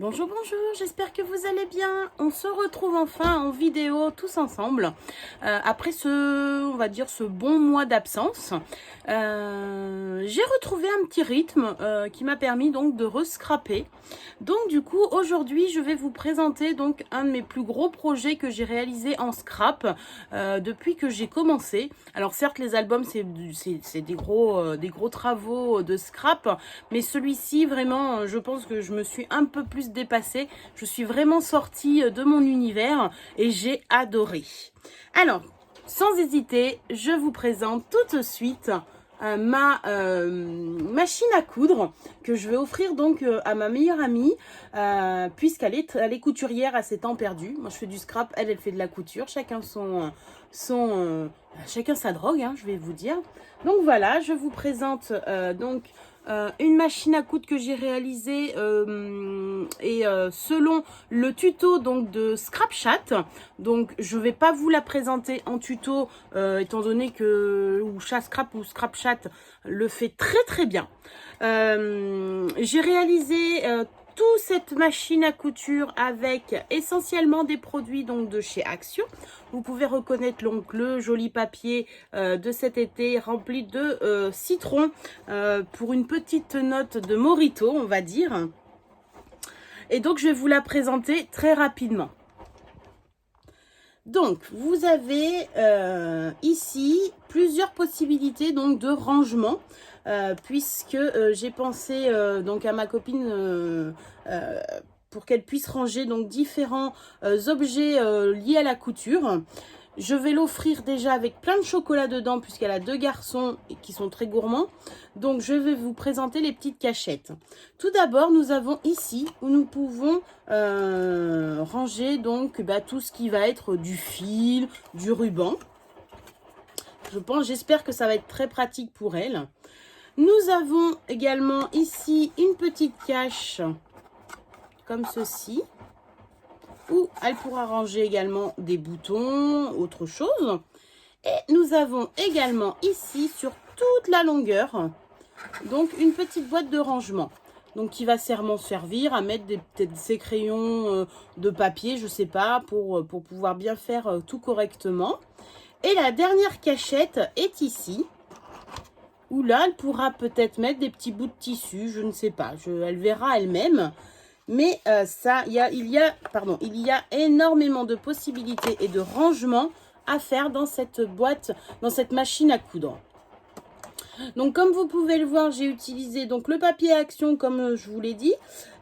Bonjour, bonjour, j'espère que vous allez bien. On se retrouve enfin en vidéo tous ensemble après on va dire, ce bon mois d'absence. J'ai retrouvé un petit rythme qui m'a permis donc de rescraper. Donc du coup, aujourd'hui, je vais vous présenter donc un de mes plus gros projets que j'ai réalisé en scrap depuis que j'ai commencé. Alors certes, les albums, c'est des gros travaux de scrap, mais celui-ci, vraiment, je pense que je me suis un peu plus dépassée. Je suis vraiment sortie de mon univers et j'ai adoré. Alors, sans hésiter, je vous présente tout de suite ma machine à coudre que je vais offrir donc à ma meilleure amie puisqu'elle est couturière à ses temps perdus. Moi, je fais du scrap, elle fait de la couture. Chacun chacun sa drogue, hein, je vais vous dire. Donc voilà, je vous présente une machine à coudre que j'ai réalisée selon le tuto donc de Scrapchat. Donc je vais pas vous la présenter en tuto étant donné que Scrap ou Scrapchat le fait très très bien. J'ai réalisé toute cette machine à couture avec essentiellement des produits donc de chez Action. Vous pouvez reconnaître donc le joli papier de cet été rempli de citron pour une petite note de Morito, on va dire. Et donc je vais vous la présenter très rapidement. Donc, vous avez ici plusieurs possibilités donc de rangement, puisque j'ai pensé donc à ma copine pour qu'elle puisse ranger donc différents objets liés à la couture. Je vais l'offrir déjà avec plein de chocolat dedans puisqu'elle a 2 garçons qui sont très gourmands. Donc je vais vous présenter les petites cachettes. Tout d'abord, nous avons ici où nous pouvons ranger donc tout ce qui va être du fil, du ruban. J'espère que ça va être très pratique pour elle. Nous avons également ici une petite cache comme ceci, où elle pourra ranger également des boutons, autre chose. Et nous avons également ici, sur toute la longueur, donc une petite boîte de rangement. Donc qui va sûrement servir à mettre peut-être ces crayons de papier, je sais pas, pour pouvoir bien faire tout correctement. Et la dernière cachette est ici, où là, elle pourra peut-être mettre des petits bouts de tissu, je ne sais pas, elle verra elle-même. Mais il y a énormément de possibilités et de rangements à faire dans cette boîte, dans cette machine à coudre. Donc comme vous pouvez le voir, j'ai utilisé donc le papier Action comme je vous l'ai dit.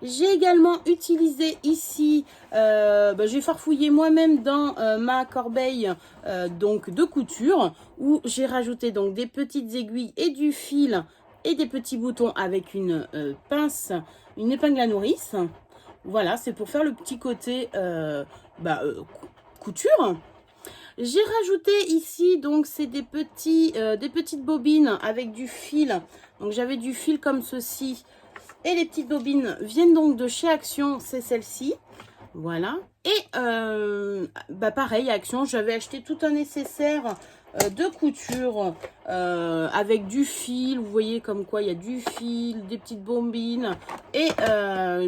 J'ai également utilisé ici, j'ai farfouillé moi-même dans ma corbeille donc de couture, où j'ai rajouté donc des petites aiguilles et du fil et des petits boutons avec une pince, une épingle à nourrice. Voilà, c'est pour faire le petit côté couture. J'ai rajouté ici, donc c'est des petites bobines avec du fil. Donc j'avais du fil comme ceci. Et les petites bobines viennent donc de chez Action, c'est celle-ci. Voilà. Et pareil, à Action, j'avais acheté tout un nécessaire de couture avec du fil. Vous voyez comme quoi il y a du fil, des petites bombines. Et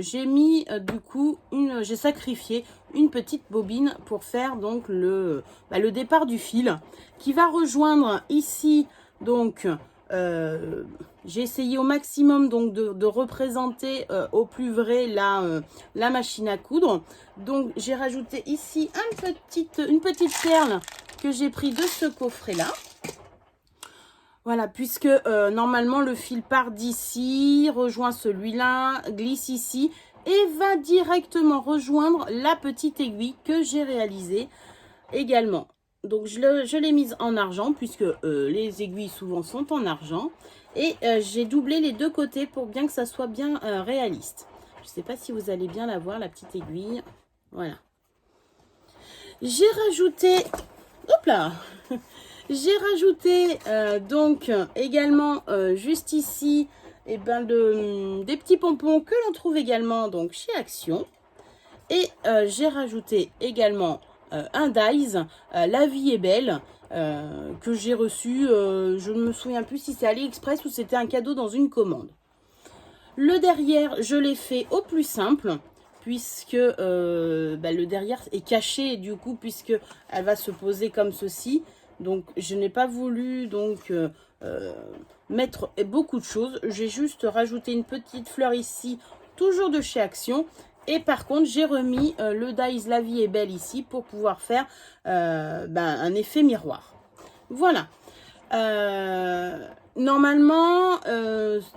j'ai mis du coup, j'ai sacrifié une petite bobine pour faire donc le départ du fil qui va rejoindre ici donc j'ai essayé au maximum donc de représenter au plus vrai la machine à coudre. Donc j'ai rajouté ici une petite perle que j'ai pris de ce coffret là. Voilà, puisque normalement le fil part d'ici, rejoint celui-là, glisse ici et va directement rejoindre la petite aiguille que j'ai réalisée également. Donc je l'ai mise en argent puisque les aiguilles souvent sont en argent. Et j'ai doublé les deux côtés pour bien que ça soit bien réaliste. Je ne sais pas si vous allez bien la voir, la petite aiguille. Voilà. J'ai rajouté... Hop là. J'ai rajouté donc également juste ici des petits pompons que l'on trouve également donc chez Action. Et j'ai rajouté également un dies, La vie est belle, que j'ai reçu, je ne me souviens plus si c'est AliExpress ou c'était un cadeau dans une commande. Le derrière, je l'ai fait au plus simple, puisque le derrière est caché, du coup, puisque elle va se poser comme ceci. Donc, je n'ai pas voulu donc mettre beaucoup de choses. J'ai juste rajouté une petite fleur ici, toujours de chez Action. Et par contre, j'ai remis le dies La Vie est Belle ici pour pouvoir faire un effet miroir. Voilà. Normalement,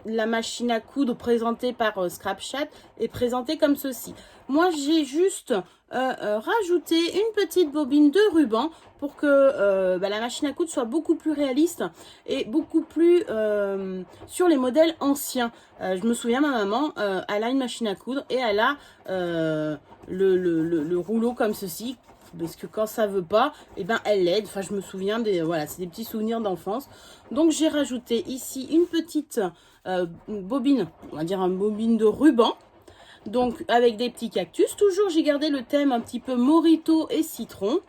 la machine à coudre présentée par Scrapchat est présentée comme ceci. Moi, j'ai juste rajouté une petite bobine de ruban pour que la machine à coudre soit beaucoup plus réaliste et beaucoup plus sur les modèles anciens. Je me souviens, ma maman, elle a une machine à coudre et elle a le rouleau comme ceci. Parce que quand ça veut pas, eh ben elle l'aide. Enfin, je me souviens voilà, c'est des petits souvenirs d'enfance. Donc j'ai rajouté ici une petite bobine, on va dire une bobine de ruban. Donc avec des petits cactus. Toujours j'ai gardé le thème un petit peu mojito et citron.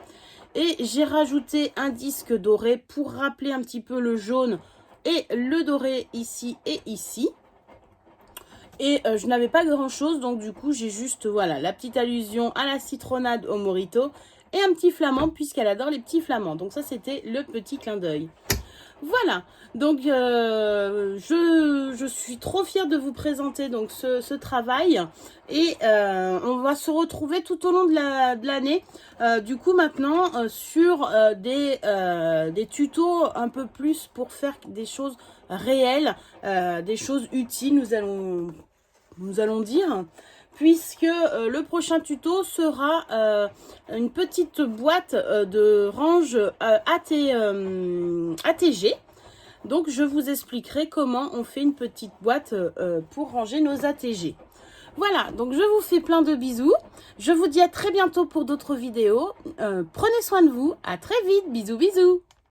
Et j'ai rajouté un disque doré pour rappeler un petit peu le jaune et le doré ici et ici. Et je n'avais pas grand chose, donc du coup j'ai juste voilà la petite allusion à la citronnade au mojito et un petit flamand puisqu'elle adore les petits flamands. Donc ça c'était le petit clin d'œil. Voilà, donc je suis trop fière de vous présenter donc ce travail et on va se retrouver tout au long de l'année. Du coup maintenant sur des tutos un peu plus pour faire des choses réelles, des choses utiles, nous allons dire, puisque le prochain tuto sera une petite boîte de range ATG. Donc je vous expliquerai comment on fait une petite boîte pour ranger nos ATG. Voilà, donc je vous fais plein de bisous. Je vous dis à très bientôt pour d'autres vidéos. Prenez soin de vous, à très vite, bisous bisous.